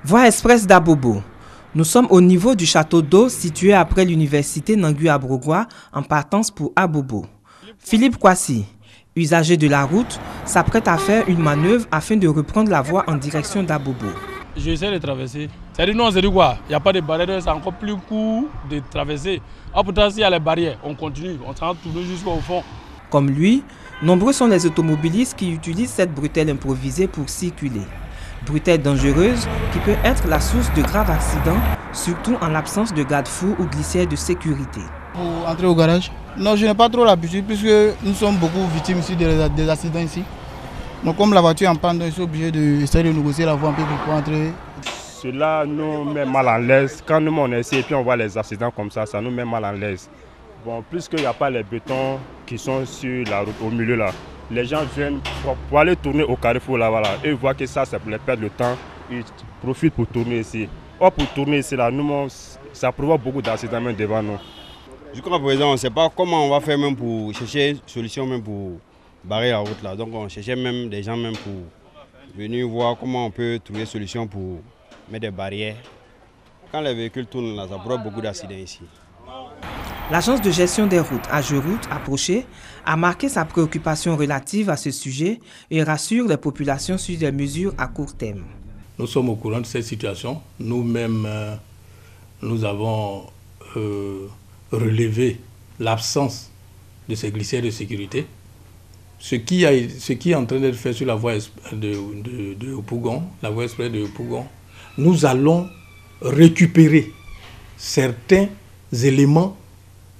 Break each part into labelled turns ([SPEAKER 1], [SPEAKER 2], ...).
[SPEAKER 1] Voie express d'Abobo. Nous sommes au niveau du château d'eau situé après l'université Nangui-Abrogwa en partance pour Abobo. Philippe Kwasi, usager de la route, s'apprête à faire une manœuvre afin de reprendre la voie en direction d'Abobo.
[SPEAKER 2] J'essaie de traverser. C'est-à-dire non, c'est du quoi? Il n'y a pas de barrière, c'est encore plus court de traverser. Ah, pourtant, s'il y a les barrières, on continue, on s'en tourne jusqu'au fond.
[SPEAKER 1] Comme lui, nombreux sont les automobilistes qui utilisent cette bretelle improvisée pour circuler. Bretelle dangereuse qui peut être la source de graves accidents, surtout en l'absence de garde-fou ou glissière de sécurité.
[SPEAKER 3] Pour entrer au garage? Non, je n'ai pas trop l'habitude puisque nous sommes beaucoup victimes ici des accidents ici. Donc comme la voiture est en panne, je suis obligé d'essayer de négocier la voie un peu pour entrer.
[SPEAKER 4] Cela nous met mal en l'aise. Quand nous on essaie et puis on voit les accidents comme ça nous met mal en l'aise. Bon, puisqu'il n'y a pas les bétons qui sont sur la route au milieu là, les gens viennent pour aller tourner au carrefour là, voilà. Et ils voient que ça, c'est pour les perdre de temps. Ils profitent pour tourner ici. Or, pour tourner ici là, nous, ça provoque beaucoup d'accidents même devant nous.
[SPEAKER 5] Jusqu'à présent, on ne sait pas comment on va faire même pour chercher une solution même pour barrer la route là. Donc on cherchait même des gens même pour venir voir comment on peut trouver une solution pour mettre des barrières. Quand les véhicules tournent là, ça provoque beaucoup d'accidents ici.
[SPEAKER 1] L'agence de gestion des routes, AGEROUTE, approchée, a marqué sa préoccupation relative à ce sujet et rassure les populations sur des mesures à court terme.
[SPEAKER 6] Nous sommes au courant de cette situation. Nous-mêmes, nous avons relevé l'absence de ces glissières de sécurité. Ce qui est en train d'être fait sur la voie de Yopougon, la voie express de Yopougon, nous allons récupérer certains éléments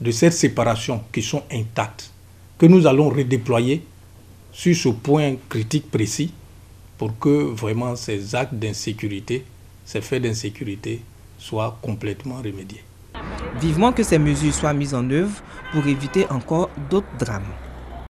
[SPEAKER 6] de cette séparation qui sont intacts, que nous allons redéployer sur ce point critique précis pour que vraiment ces actes d'insécurité, ces faits d'insécurité soient complètement remédiés.
[SPEAKER 1] Vivement que ces mesures soient mises en œuvre pour éviter encore d'autres drames.